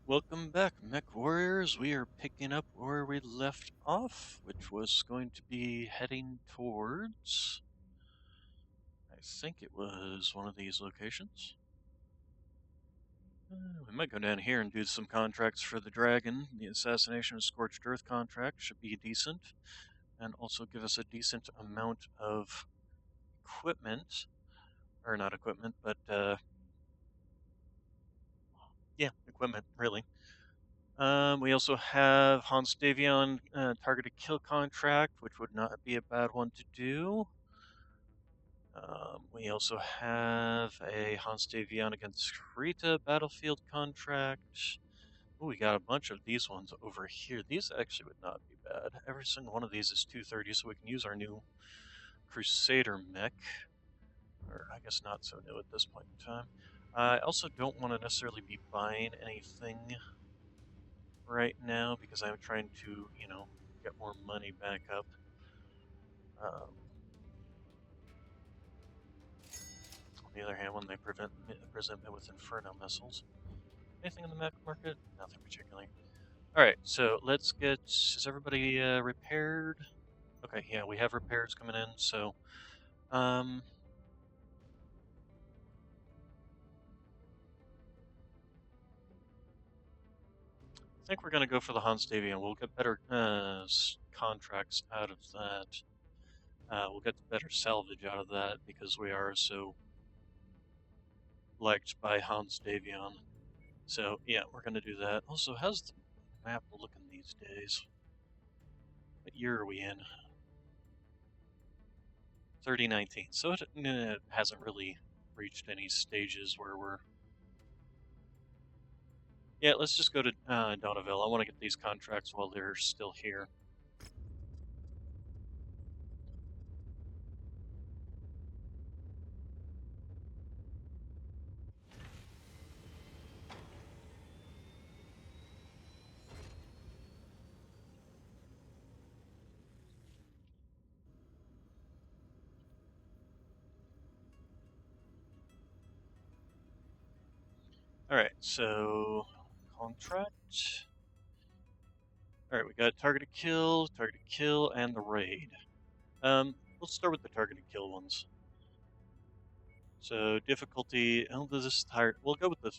Welcome back, Mech Warriors. We are picking up where we left off, which was going to be heading towards, I think it was one of these locations. We might go down here and do some contracts for the Dragon. The Assassination of Scorched Earth contract should be decent, and also give us a decent amount of equipment. Or not equipment, but, yeah, equipment, really. We also have Hans Davion targeted kill contract, which would not be a bad one to do. We also have a Hans Davion against Rita battlefield contract. Ooh, we got a bunch of these ones over here. These actually would not be bad. Every single one of these is 230, so we can use our new Crusader mech. Or I guess not so new at this point in time. I also don't want to necessarily be buying anything right now because I'm trying to, get more money back up. Um, on the other hand, when they present me with Inferno missiles. Anything in the mech market? Nothing particularly. Alright, so let's get... Is everybody repaired? Okay, yeah, we have repairs coming in, so... I think we're going to go for the Hans Davion. We'll get better contracts out of that. We'll get better salvage out of that because we are so liked by Hans Davion. So, yeah, we're going to do that. Also, how's the map looking these days? What year are we in? 3019. So it hasn't really reached any stages where we're... Yeah, let's just go to Donneville. I want to get these contracts while they're still here. Alright, so... Contract... Alright, we got targeted kill, and the raid. Let's start with the targeted kill ones. So, difficulty... Oh, this is higher... We'll go with the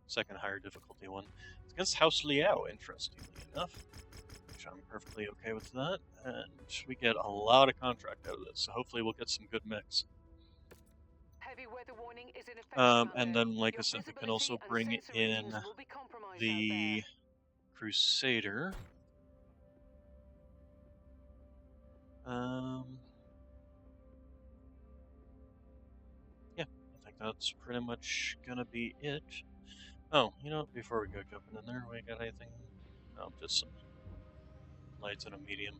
second higher difficulty one. It's against House Liao, interestingly enough. Which I'm perfectly okay with that. And we get a lot of contract out of this, so hopefully we'll get some good mix. Heavy weather warning is in effect, and then, like I said, we can also bring in the Crusader. Yeah, I think that's pretty much gonna be it. Oh, before we go jumping in there, we got anything? No, just some lights and a medium.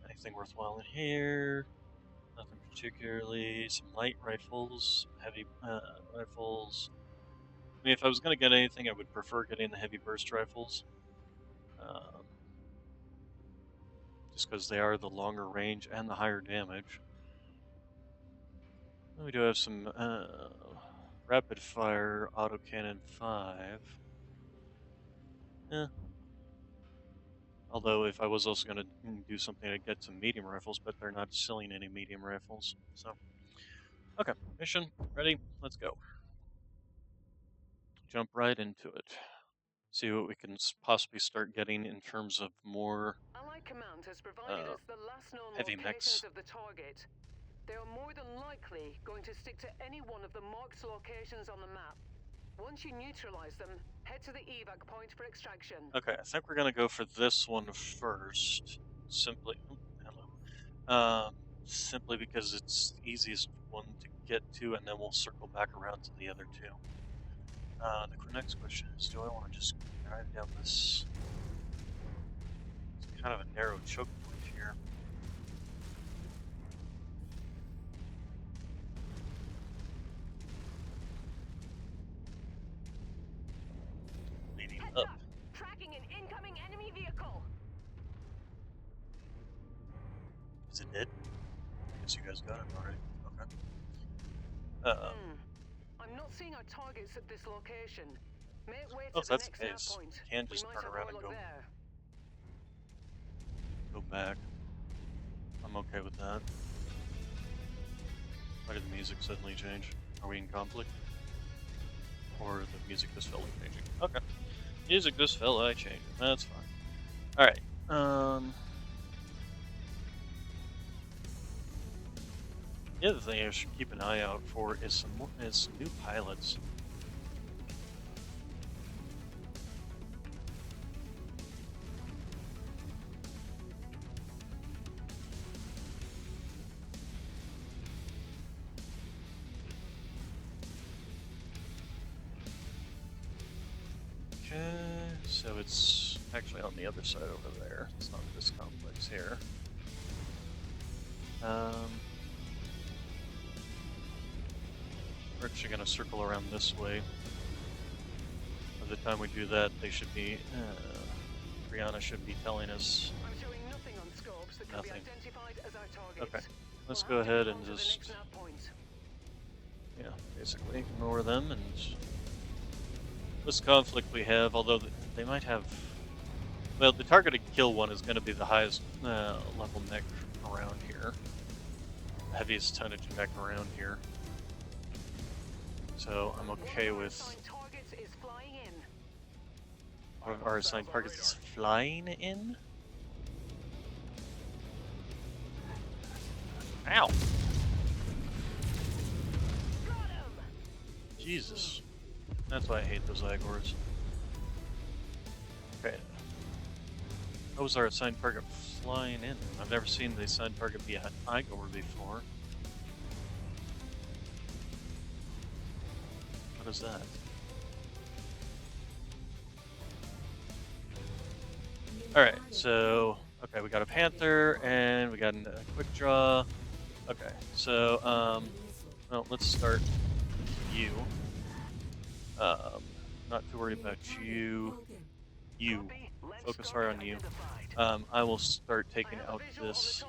Anything worthwhile in here? Nothing particularly. Some light rifles, heavy rifles. I mean, if I was going to get anything, I would prefer getting the heavy burst rifles. Just because they are the longer range and the higher damage. We do have some rapid fire autocannon 5. Eh. Although, if I was also going to do something to get some medium rifles, but they're not selling any medium rifles. So, okay, mission ready. Let's go. Jump right into it. See what we can possibly start getting in terms of more Allied Command has provided us the last known heavy locations mechs. of the target. They are more than likely going to stick to any one of the marked locations on the map. Once you neutralize them, head to the evac point for extraction. Okay, I think we're gonna go for this one first. Simply, simply because it's the easiest one to get to, and then we'll circle back around to the other two. The next question is, do I want to just drive down this? It's kind of a narrow choke point here. Leading Heads up. Tracking an incoming enemy vehicle. Is it dead? I guess you guys got it already. Okay. I'm not seeing our targets at this location. Make way Oh, to if the that's the next nav case, point. can't We just might turn have around more and luck there. go back. I'm okay with that. Why did the music suddenly change? Are we in conflict? Or the music just felt like changing? Okay. Music just felt like changing. That's fine. Alright. The other thing I should keep an eye out for is some new pilots. Okay, so it's actually on the other side over there. It's not this complex here. We're actually going to circle around this way. By the time we do that, they should be. Brianna should be telling us I'm showing nothing on scopes that can be nothing. identified as our targets. Okay, let's We'll go have to ahead move and on to the just, next nav point. yeah, basically ignore them and this conflict we have. Although they might have. Well, the targeted kill one is going to be the highest level mech around here, heaviest tonnage mech around here. So I'm okay with. Assigned targets is flying in. One of our assigned targets is flying in. Ow! Got him! Jesus. That's why I hate those Igors. Okay. That was our assigned target flying in. I've never seen the assigned target be an Igor before. What is that? Alright, so, okay, we got a Panther, and we got a quick draw. Okay, so, well, let's start with you. Not too worried about you. You. Focus fire on you. I will start taking out this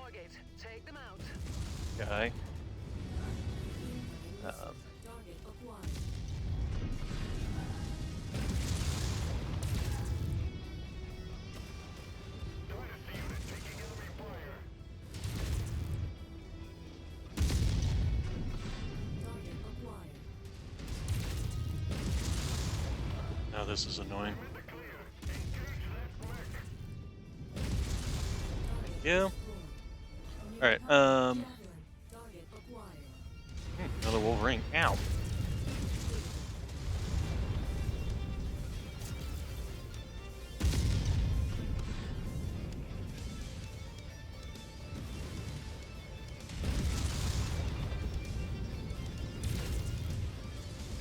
guy. Now this is annoying. Yeah. Alright, another Wolverine. Ow.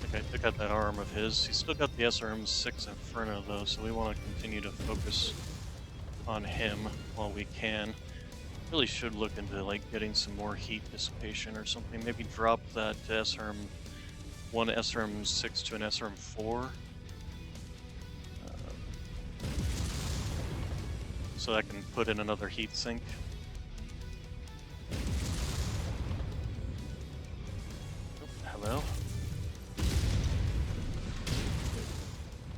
Okay, took out that arm of his. He's still got the SRM-6 Inferno though, so we want to continue to focus on him while we can. Really should look into like getting some more heat dissipation or something. Maybe drop that one SRM-6 to an SRM-4. So I can put in another heat sink. Oh, hello.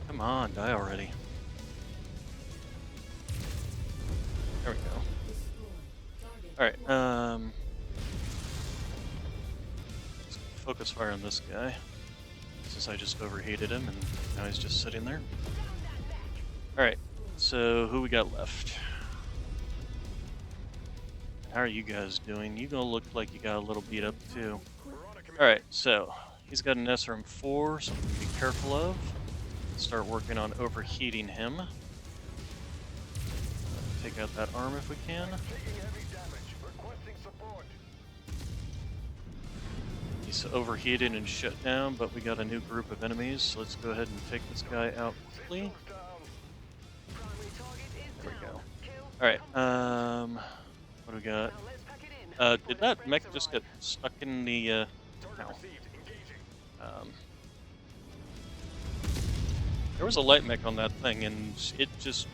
Come on, die already. There we go. Alright, let's focus fire on this guy. Since I just overheated him and now he's just sitting there. Alright, so who we got left? How are you guys doing? You gonna look like you got a little beat up too. Alright, so he's got an SRM-4, something to be careful of. Start working on overheating him. Take out that arm if we can. He's overheated and shut down, but we got a new group of enemies, so let's go ahead and take this guy out quickly. There we go. Alright, what do we got? Did that mech just get stuck in the, ow. There was a light mech on that thing, and it just...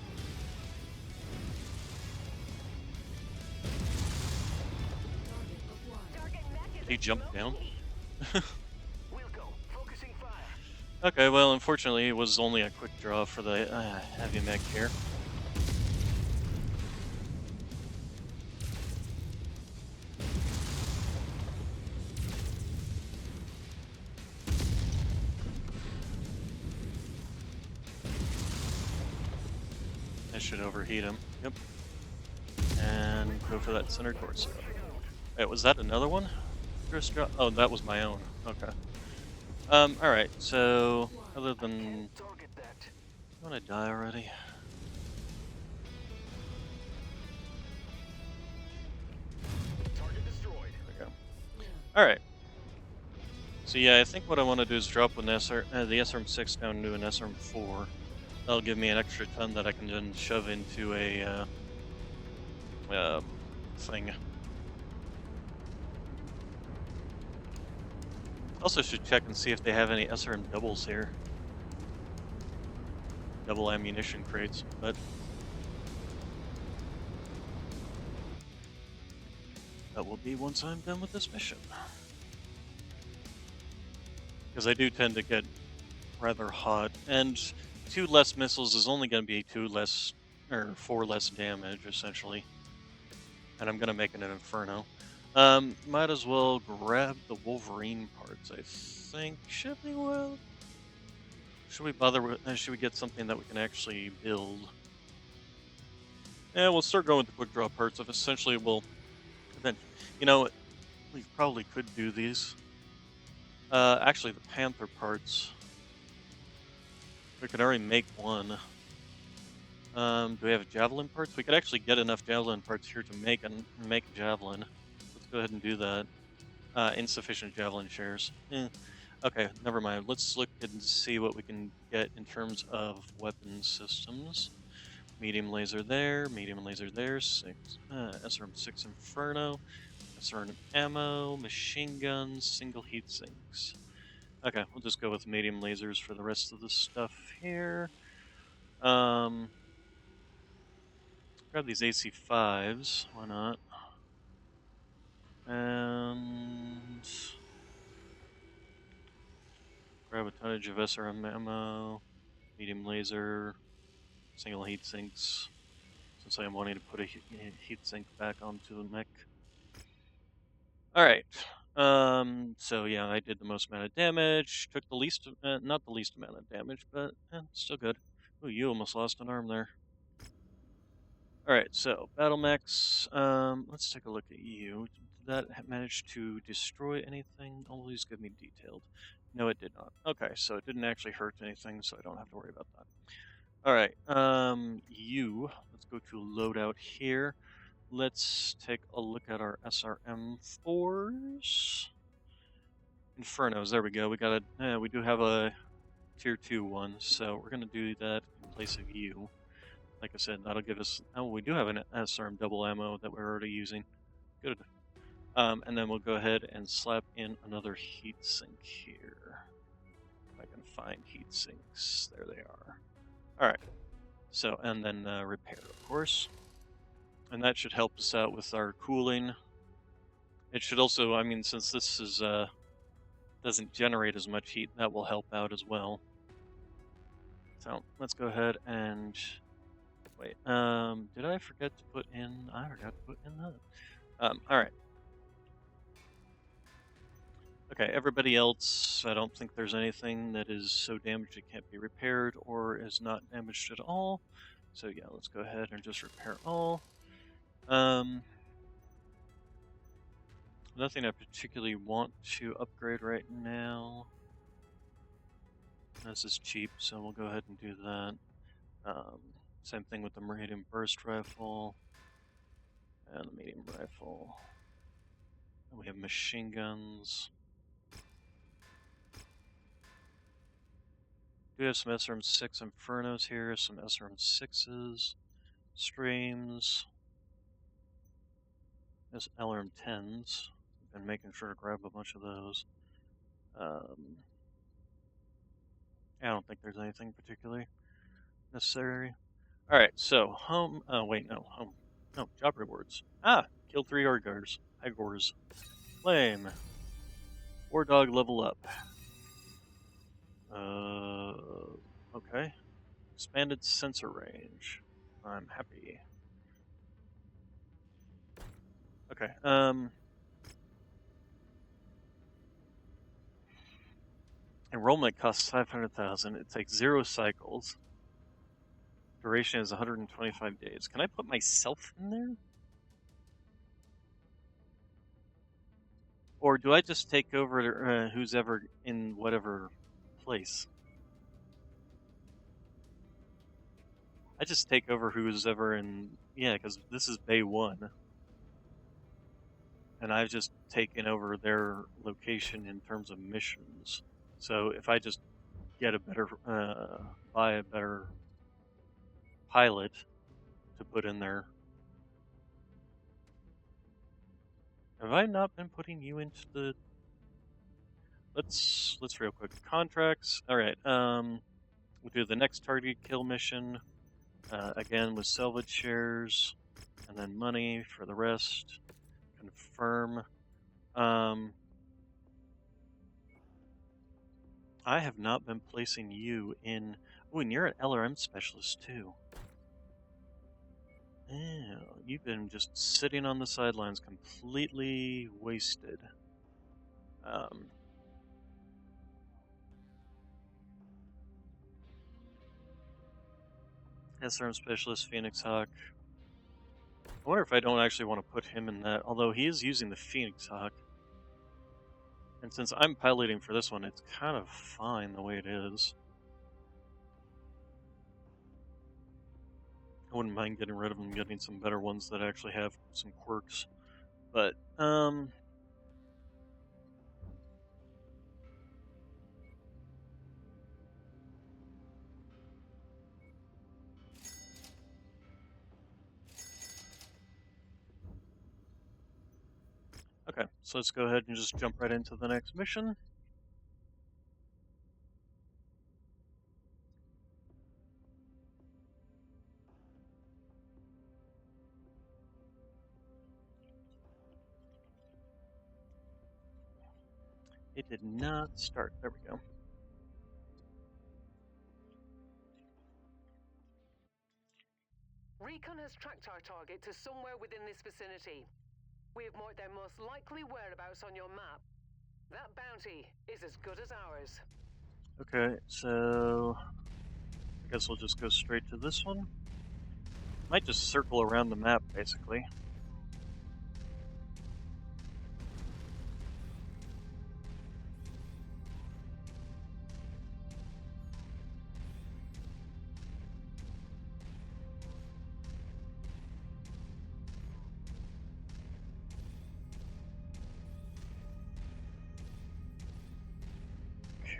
Did he jump down? Okay, well, unfortunately, it was only a quick draw for the heavy mech here. I should overheat him. Yep. And go for that center torso. Wait, was that another one? First draw? Oh, that was my own. Okay. Alright, so other than I wanna die already. There we go. Alright. So yeah, I think what I want to do is drop the SRM6 down to an SRM4. That'll give me an extra ton that I can then shove into a thing. Also should check and see if they have any SRM doubles here. Double ammunition crates, but that will be once I'm done with this mission. Because I do tend to get rather hot, and 2 less missiles is only going to be 2 less, or 4 less damage, essentially. And I'm going to make it an Inferno. Might as well grab the Wolverine parts, I think. Should we, well... Should we bother with, should we get something that we can actually build? Yeah, we'll start going with the quick draw parts. If essentially we'll, then, you know, we probably could do these. Actually, the Panther parts, we could already make one. Do we have Javelin parts? We could actually get enough Javelin parts here to make a Javelin. Let's go ahead and do that. Insufficient Javelin shares. Okay, never mind. Let's look and see what we can get in terms of weapon systems. Medium laser there, SRM6 Inferno, SRM ammo, machine guns, single heat sinks. Okay, we'll just go with medium lasers for the rest of the stuff here. Grab these AC5s, why not? And grab a tonnage of SRM ammo, medium laser, single heat sinks, since I am wanting to put a heat sink back onto the mech. Alright, so yeah, I did the most amount of damage, took the least, not the least amount of damage, but still good. Ooh, you almost lost an arm there. Alright, so, battle mechs, let's take a look at you. Did that manage to destroy anything? All these give me detailed. No, it did not. Okay, so it didn't actually hurt anything, so I don't have to worry about that. Alright, let's go to loadout here. Let's take a look at our SRM4s. Infernos, there we go. We do have a tier 2 one, so we're gonna do that in place of you. Like I said, that'll give us, oh, we do have an SRM double ammo that we're already using. Good. And then we'll go ahead and slap in another heat sink here. If I can find heat sinks, there they are. Alright, so, and then repair, of course. And that should help us out with our cooling. It should also, I mean, since this is, doesn't generate as much heat, that will help out as well. So, let's go ahead and, wait, did I forget to put in, I forgot to put in that. Alright. Okay, everybody else, I don't think there's anything that is so damaged it can't be repaired or is not damaged at all. So yeah, let's go ahead and just repair all. Nothing I particularly want to upgrade right now. This is cheap, so we'll go ahead and do that. Same thing with the Meridian Burst Rifle and the Medium Rifle. And we have machine guns. We have some SRM6 Infernos here, some SRM6s, streams, there's LRM10s. I've been making sure to grab a bunch of those. I don't think there's anything particularly necessary. Alright, so home. Oh, wait, no. Home. No, job rewards. Ah! Kill 3 Orgars. Igors. Flame. War Dog level up. Okay. Expanded sensor range. I'm happy. Okay. Enrollment costs 500,000. It takes 0 cycles. Duration is 125 days. Can I put myself in there? Or do I just take over who's ever in whatever place? I just take over who's ever in. Yeah, because this is Bay 1. And I've just taken over their location in terms of missions. So if I just get a better, buy a better pilot to put in there. Have I not been putting you into the? Let's real quick contracts. All right. We'll do the next target kill mission. Again with salvage shares, and then money for the rest. Confirm. I have not been placing you in. Oh, and you're an LRM specialist too. Yeah, you've been just sitting on the sidelines, completely wasted. SRM specialist, Phoenix Hawk. I wonder if I don't actually want to put him in that, although he is using the Phoenix Hawk. And since I'm piloting for this one, it's kind of fine the way it is. I wouldn't mind getting rid of them and getting some better ones that actually have some quirks. But, okay, so let's go ahead and just jump right into the next mission. It did not start. There we go. Recon has tracked our target to somewhere within this vicinity. We have marked their most likely whereabouts on your map. That bounty is as good as ours. Okay, so I guess we'll just go straight to this one. Might just circle around the map, basically.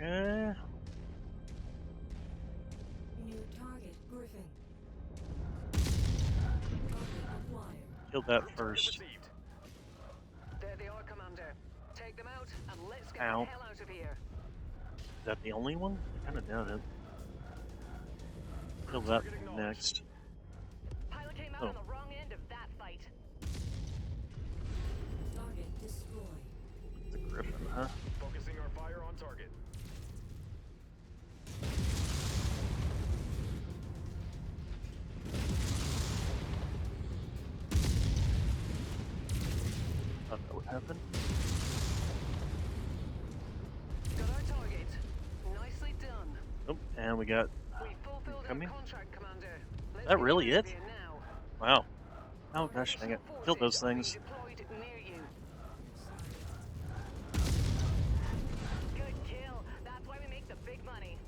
Okay. New target, Griffin. Target acquired. Killed that first. There they are, Commander. Take them out and let's get Ow. the hell out of here. Is that the only one? I kind of doubt it. Kill that thing next. Pilot came out on the wrong end of that fight. Target destroyed. The Griffin, huh? Focusing our fire on target. Thought that would happen. Got our target. Nicely done. Oh, and we got. We fulfilled our Coming? contract, Commander. Let's That get really out it? of here now. Wow. Oh gosh, dang it. Additional Killed those forces are being things. deployed near you. Good kill. That's why we make the big money.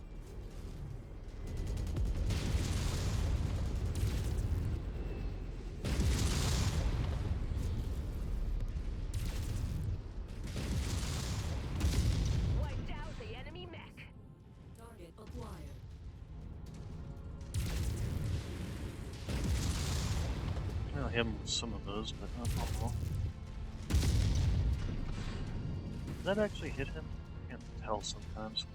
Wiped out the enemy mech. Target acquired. Well, him with some of those, but not all. Did that actually hit him? I can't tell sometimes.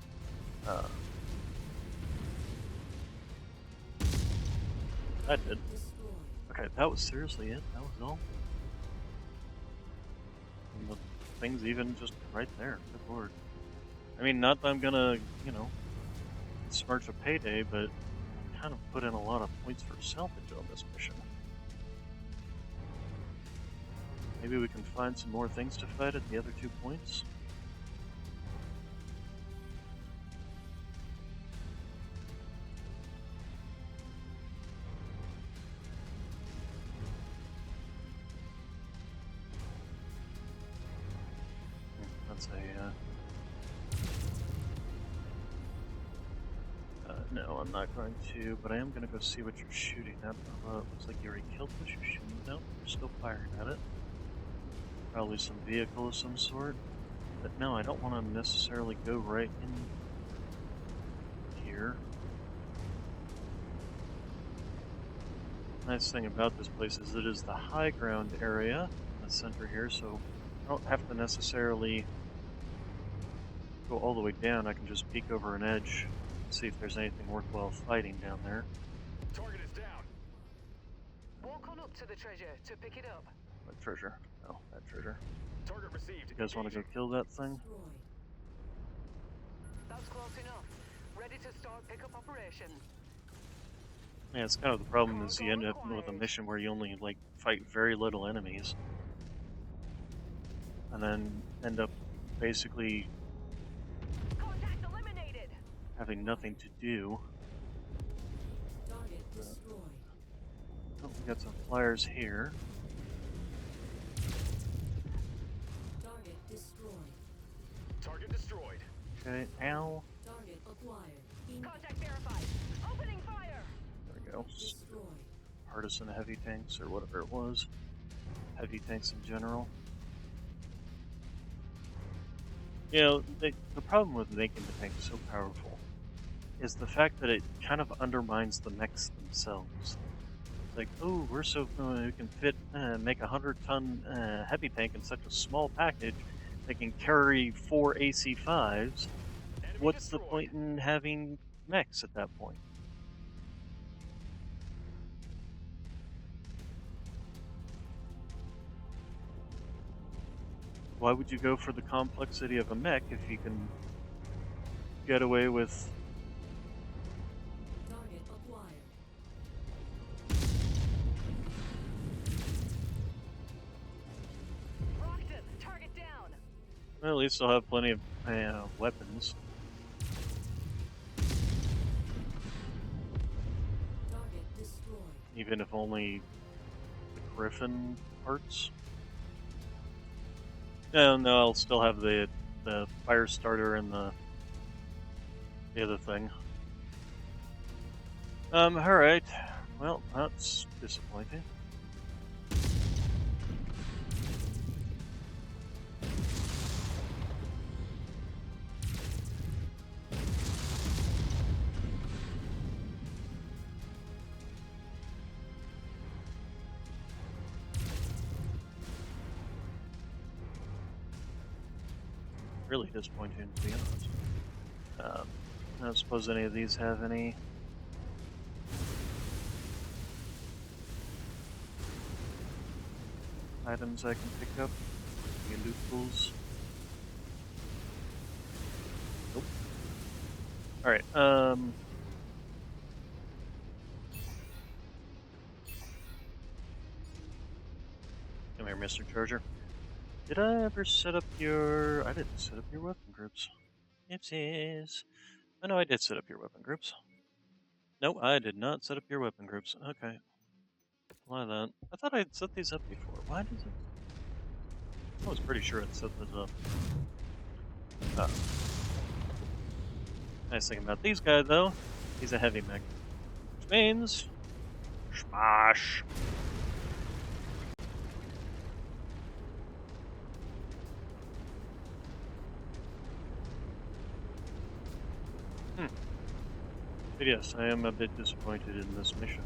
That did. Destroyed. Okay, that was seriously it. That was all. And the thing's even just right there. Good lord. I mean, not that I'm gonna, Smart's a payday, but I kind of put in a lot of points for salvage on this mission. Maybe we can find some more things to fight at the other 2 points. That's a, no, I'm not going to, but I am going to go see what you're shooting at. Looks like you already killed what you're shooting. No, you're still firing at it. Probably some vehicle of some sort. But no, I don't want to necessarily go right in here. Nice thing about this place is it is the high ground area in the center here, so I don't have to necessarily go all the way down. I can just peek over an edge and see if there's anything worthwhile fighting down there. Target is down. Walk on up to the treasure to pick it up. What treasure? Oh, that treasure. Target received. You guys want to go kill that thing? Destroyed. That's close enough. Ready to start pickup operation. Yeah, it's kind of the problem is you end up with a mission where you only like fight very little enemies, and then end up basically Contact eliminated. having nothing to do. Target destroyed. Oh, we got some flyers here. Target destroyed. Target destroyed. Okay, ow. Target acquired. Contact verified. Opening fire. There we go. Destroyed. Partisan heavy tanks or whatever it was. Heavy tanks in general. You know, the problem with making the tank so powerful is the fact that it kind of undermines the mechs themselves. It's like, oh, we're so we can fit make a 100-ton heavy tank in such a small package that can carry 4 AC5s. Enemy What's the destroyed. point in having mechs at that point? Why would you go for the complexity of a mech if you can get away with... Target acquired. Rocked him. Target down. Well, at least I'll have plenty of weapons. Target destroyed. Even if only the Griffin parts. No, I'll still have the fire starter and the other thing. Alright. Well, that's disappointing. Really disappointing, to be honest. I don't suppose any of these have any items I can pick up. Any loot pools. Nope. Alright, come here, Mr. Charger. Did I ever set up your... I didn't set up your weapon groups. Oopsies. Oh no, I did set up your weapon groups. No, I did not set up your weapon groups. Okay. Why that? I thought I had set these up before. Why does it... I was pretty sure I'd set those up. Oh. Nice thing about these guys, though, he's a heavy mech. Which means... Smash! But yes, I am a bit disappointed in this mission.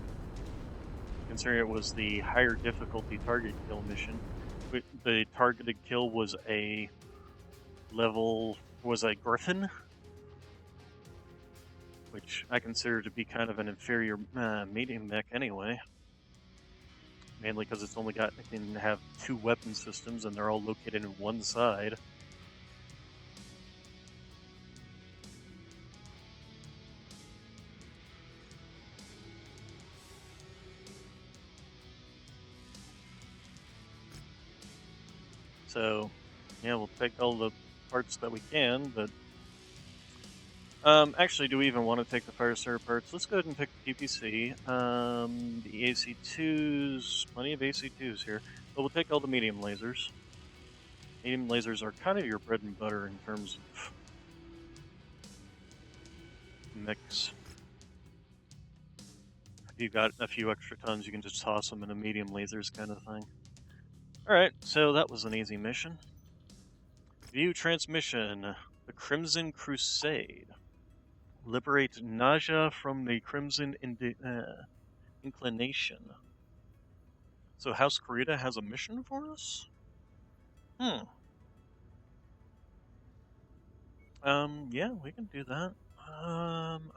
Considering it was the higher difficulty target kill mission. The targeted kill was a Griffin, which I consider to be kind of an inferior medium mech anyway. Mainly because it can have 2 weapon systems and they're all located in one side. So, yeah, we'll take all the parts that we can, but actually, do we even want to take the fire starter parts? Let's go ahead and pick the PPC. The AC2s, plenty of AC2s here, but we'll take all the medium lasers. Medium lasers are kind of your bread and butter in terms of mix. If you've got a few extra tons, you can just toss them in a medium lasers kind of thing. Alright, so that was an easy mission. View transmission. The Crimson Crusade. Liberate Naja from the Crimson Inclination. So House Kurita has a mission for us? Hmm. Yeah, we can do that.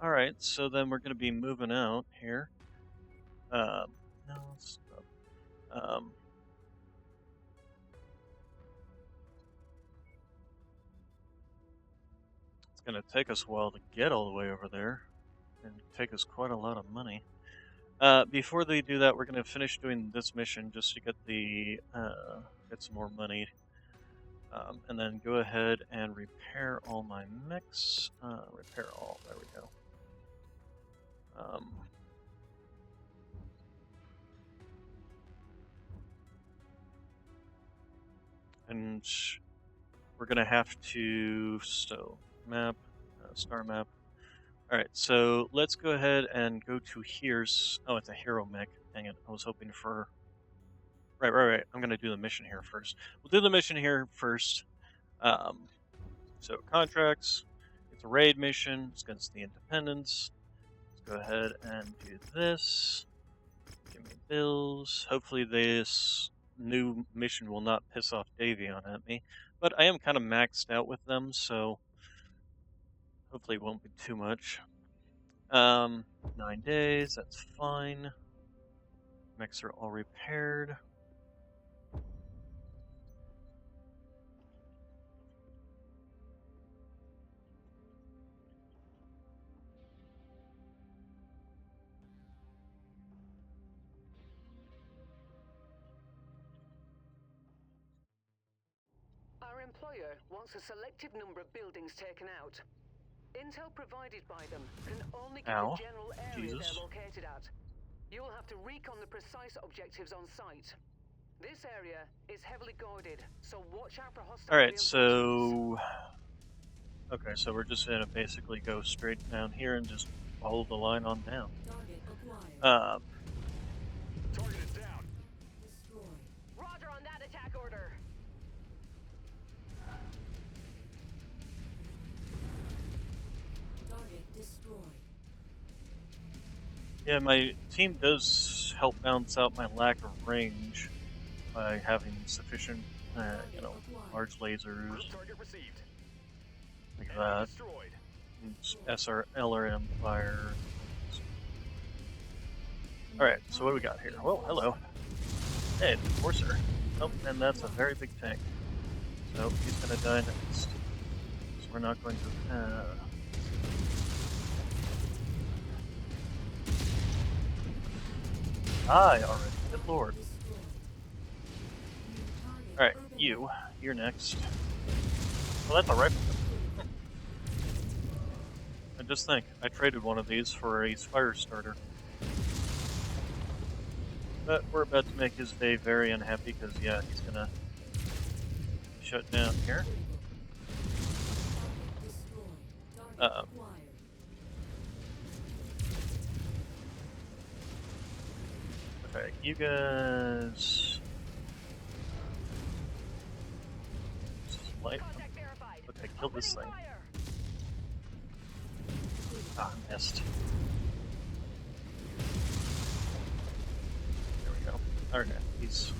Alright, so then we're gonna be moving out here. No, let's stop. It's gonna take us a while to get all the way over there, and take us quite a lot of money. Before they do that, we're gonna finish doing this mission just to get the, get some more money. And then go ahead and repair all my mechs. Repair all, there we go. And we're gonna have to, so, map, star map. Alright, so let's go ahead and go to here's, oh, it's a hero mech, dang it, I was hoping for, right, I'm gonna do the mission here first. We'll do the mission here first. So contracts, it's a raid mission, it's against the Independents. Let's go ahead and do this. Give me bills. Hopefully this new mission will not piss off Davion at me. But I am kind of maxed out with them, so hopefully it won't be too much. 9 days, that's fine. Mechs are all repaired. Our employer wants a selective number of buildings taken out. Intel provided by them can only give Ow. the general area Jesus. they're located at. You will have to recon the precise objectives on site. This area is heavily guarded, so watch out for hostile Alright, reinforcements. so... Okay, so we're just gonna basically go straight down here and just follow the line on down. Target acquired. Target is down. Destroyed. Roger on that attack order. Target destroyed. Yeah, my team does help balance out my lack of range by having sufficient, you know, large lasers, Group target received. like Enemy that, destroyed. and LRM fire. Alright, so what do we got here? Well, hello. Hey, the Enforcer. Oh, and that's a very big tank. So he's gonna die next. So we're not going to, die already, good lord. Destroyed. Target Alright, urban you're next. Well, that's a rifle. And just think, I traded one of these for a fire starter. But we're about to make his day very unhappy because, yeah, he's gonna shut down here. Target destroyed. Target acquired. Okay, you guys. This is light. Contact verified. Okay, kill this thing. Opening fire. Ah, missed. There we go. Okay, he's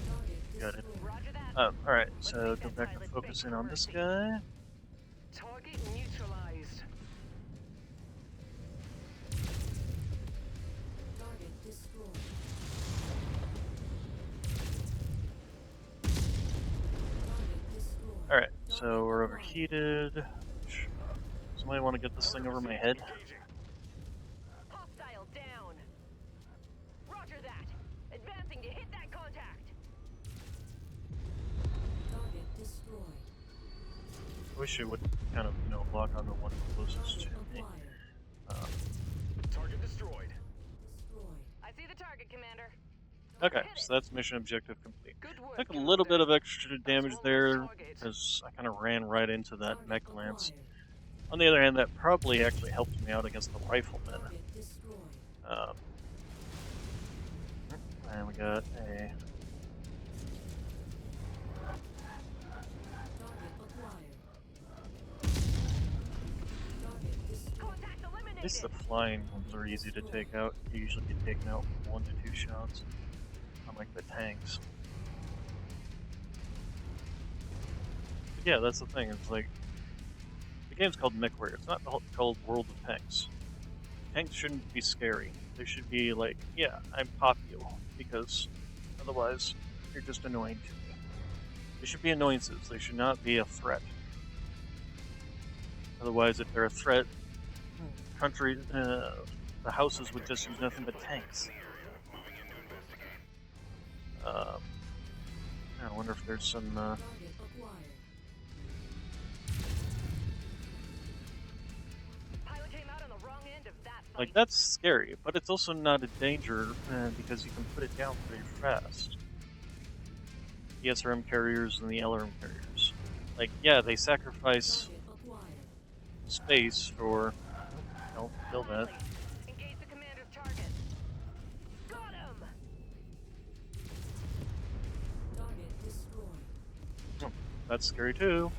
Target good. destroyed. Roger that. Alright, so go back to focusing on this guy. Target neutralized. Target destroyed. Target destroyed. Alright, so we're overheated. Somebody want to get this thing over my head? Engaging. Hostile down. Roger that. Advancing to hit that contact. Target destroyed. I wish it would kind of, lock on the one closest to Target me. acquired. Target destroyed. Destroyed. I see the target, Commander. Okay, Hit so it. that's mission objective complete. Good work, Took a little bit Commander. of extra damage one less there target. because I kind of ran right into that Target mech lance. acquired. On the other hand, that probably actually helped me out against the riflemen. Target destroyed. Um, and we got a Target acquired. Target destroyed. Contact At least the eliminated. flying ones are easy to take out. They usually get taken out with 1 to 2 shots, unlike the tanks. But yeah, that's the thing. It's like the game's called Mechwarrior. It's not called World of Tanks. Tanks shouldn't be scary. They should be like, yeah, I'm pop you, because otherwise you're just annoying to me. They should be annoyances. They should not be a threat. Otherwise, if they're a threat, country, the houses would just use nothing but tanks. I wonder if there's some. Target acquired. Pilot came out on the wrong end of that fight. Like, that's scary, but it's also not a danger because you can put it down pretty fast. The SRM carriers and the LRM carriers. Like, yeah, they sacrifice Target acquired. space for. Don't kill that. Engage the commander's target. Got him. Target destroyed. That's scary too.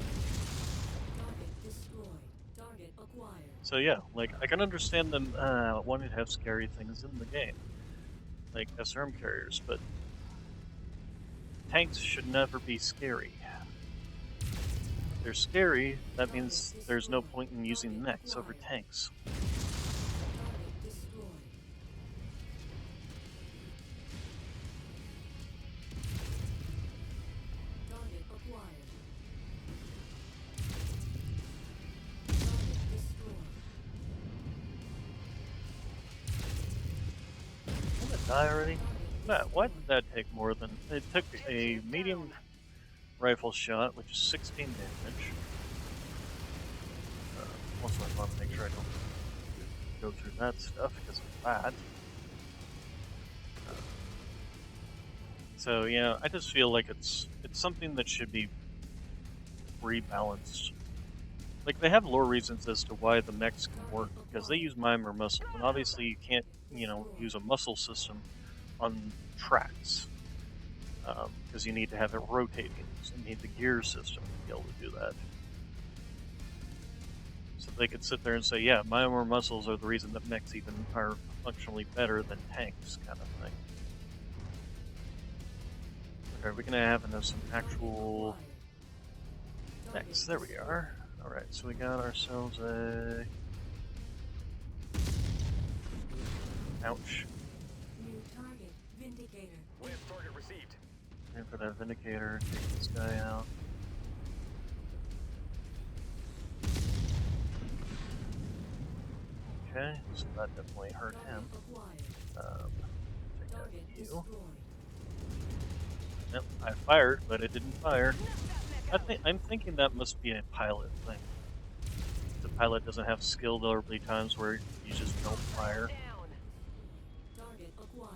Target destroyed. Target acquired. So yeah, like, I can understand them wanting to have scary things in the game. Like SRM carriers, but tanks should never be scary. If they're scary, that means there's no point in using mechs over tanks. Target destroyed. Target acquired. Target destroyed. I'm gonna die already? Matt, why did that take more than... It took a medium rifle shot, which is 16 damage. Also, I want to make sure I don't go through that stuff, because of that. So yeah, I just feel like it's something that should be rebalanced. Like, they have lore reasons as to why the mechs can work, because they use mime or muscles, and obviously you can't, use a muscle system on tracks, because you need to have it rotating, so you need the gear system to be able to do that. So they could sit there and say, yeah, mime or muscles are the reason that mechs even are functionally better than tanks, kind of thing. Okay, are we gonna have some actual mechs? There we are. Alright, so we got ourselves a... Ouch. New target. Vindicator. Lance target received. Waiting for that Vindicator, take this guy out. Okay, so that definitely hurt him. Acquired. Take out Target you. destroyed. Yep, I fired, but it didn't fire. I'm thinking that must be a pilot thing. The pilot doesn't have skill, there'll be times where you just don't fire. Down. Target acquired.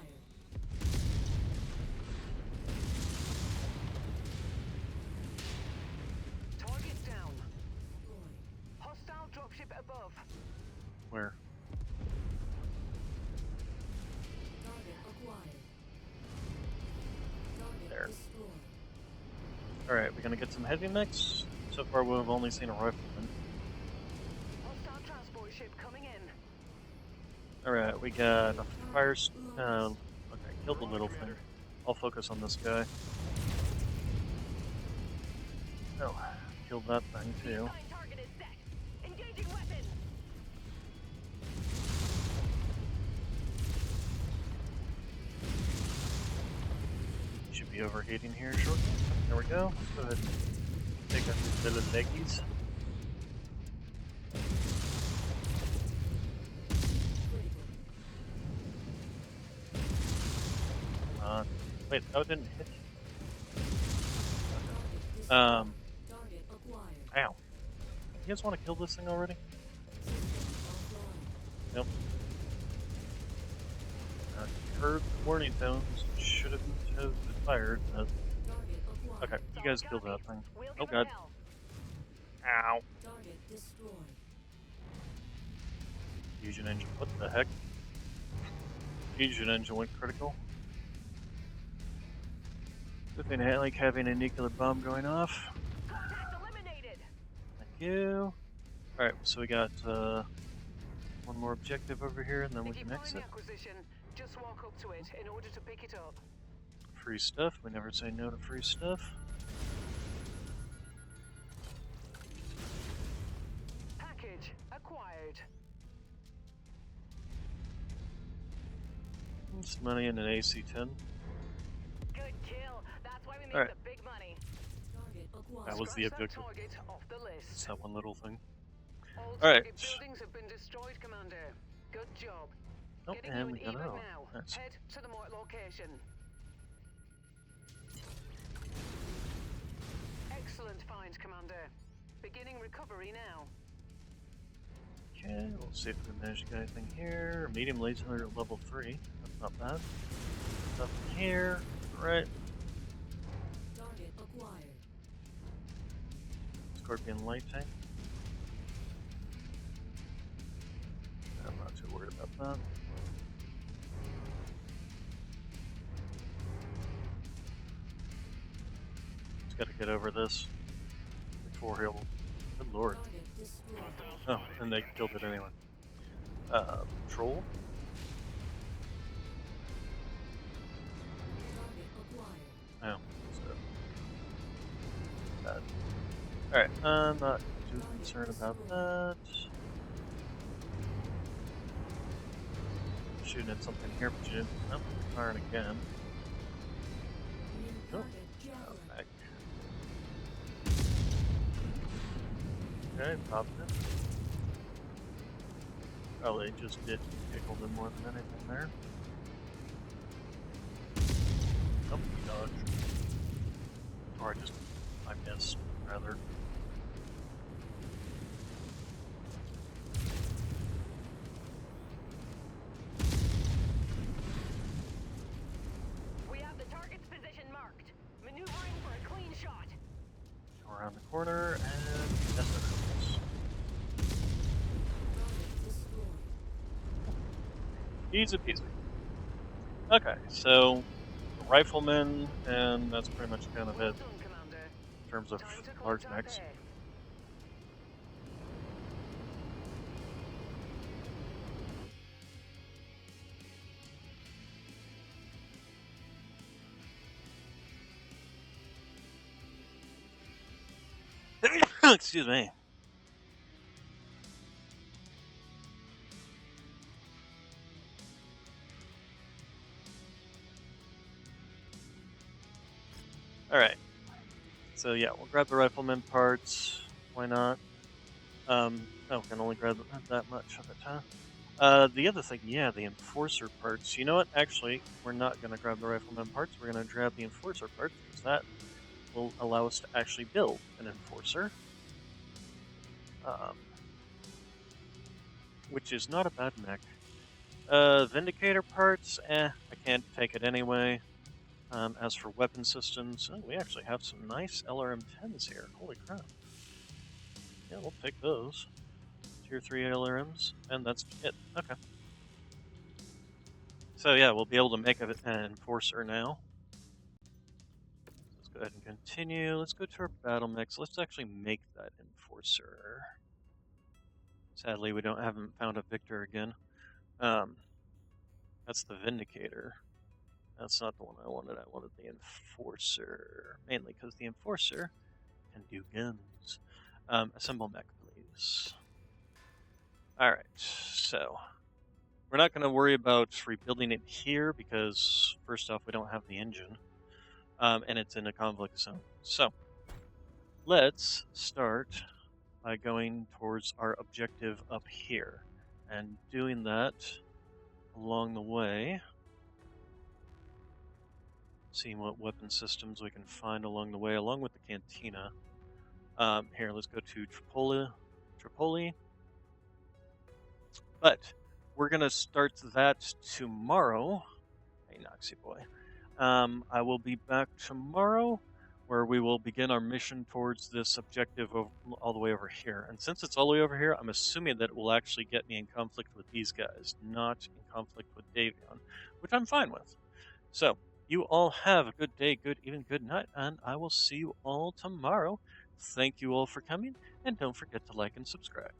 Target down. Destroyed. Hostile dropship above. Where? Target acquired. Target There. destroyed. Alright, we're gonna get some heavy mechs. So far we've only seen a rifleman. Hostile transport ship coming in. Alright, we got a fire... okay, killed the little thing. I'll focus on this guy. Oh, killed that thing too. Assigned target is set. Engaging weapon. Should be overheating here shortly. There we go. Let's go ahead and take out these little leggies. Critical. Wait, that didn't hit. Target destroyed. Um, Target guys want to kill this thing already? Offline. Nope. Heard the warning tones. Should have been fired. Target acquired. Okay, you guys killed that thing. We'll Oh give 'em god. hell. Ow. Target destroyed. Fusion engine. What the heck? Fusion engine went critical. Good thing I like having a nuclear bomb going off. Contact eliminated. Thank you. Alright, so we got one more objective over here, and then we If you can find exit. the acquisition, just walk up to it in order to pick it up. Free stuff. We never say no to free stuff. Package acquired. Some money in an AC-10. Good kill. That's why we make Alright. the big money. Target acquired. That was the Scratch that objective. target off the It's list. that one little thing. All Alright. target buildings have been destroyed, Commander. Good job. Oh, Getting and you we an got evac it. now. Nice. Head to the marked location. Excellent find, Commander. Beginning recovery now. Okay, we'll see if we manage to get anything here. Medium laser level 3. That's not bad. Nothing here. Right. Target acquired. Scorpion light tank. I'm not too worried about that. Just gotta get over this before he'll. Good lord. Target destroyed. Oh, and they killed it anyway. Troll? Target acquired. Oh, so. Bad. Alright, I'm not too concerned about that. Shooting at something here, but you didn't. Oh, firing again. New Oh, target javelin. back. Okay, popped it. Probably just did tickle them more than anything there. Oh, dodge. Or I missed, rather. We have the target's position marked. Maneuvering for a clean shot. Go around the corner and test it. Target destroyed. Easy peasy. Okay, so riflemen, and that's pretty much kind of Well it done, Commander. in terms of Time to large collect our mechs. pay. Excuse me. Alright. So yeah, we'll grab the rifleman parts. Why not? Oh, can only grab that much of it, huh? The other thing, yeah, the enforcer parts. You know what? Actually, we're not going to grab the rifleman parts. We're going to grab the enforcer parts because that will allow us to actually build an enforcer. Which is not a bad mech. Vindicator parts, I can't take it anyway. As for weapon systems, oh, we actually have some nice LRM-10s here. Holy crap. Yeah, we'll take those. Tier 3 LRMs, and that's it. Okay. So yeah, we'll be able to make an enforcer now. Let's go ahead and continue. Let's go to our battle mix. Let's actually make that enforcer. Sadly, we haven't found a victor again. That's the Vindicator. That's not the one I wanted. I wanted the Enforcer. Mainly because the Enforcer can do guns. Assemble mech, please. Alright, so. We're not going to worry about rebuilding it here because, first off, we don't have the engine. And it's in a conflict zone. So, let's start by going towards our objective up here. And doing that along the way. Seeing what weapon systems we can find along the way, along with the cantina. Here, let's go to Tripoli. Tripoli. But we're going to start that tomorrow. Hey, Noxy boy. I will be back tomorrow where we will begin our mission towards this objective all the way over here. And since it's all the way over here, I'm assuming that it will actually get me in conflict with these guys, not in conflict with Davion, which I'm fine with. So, you all have a good day, good evening, good night, and I will see you all tomorrow. Thank you all for coming, and don't forget to like and subscribe.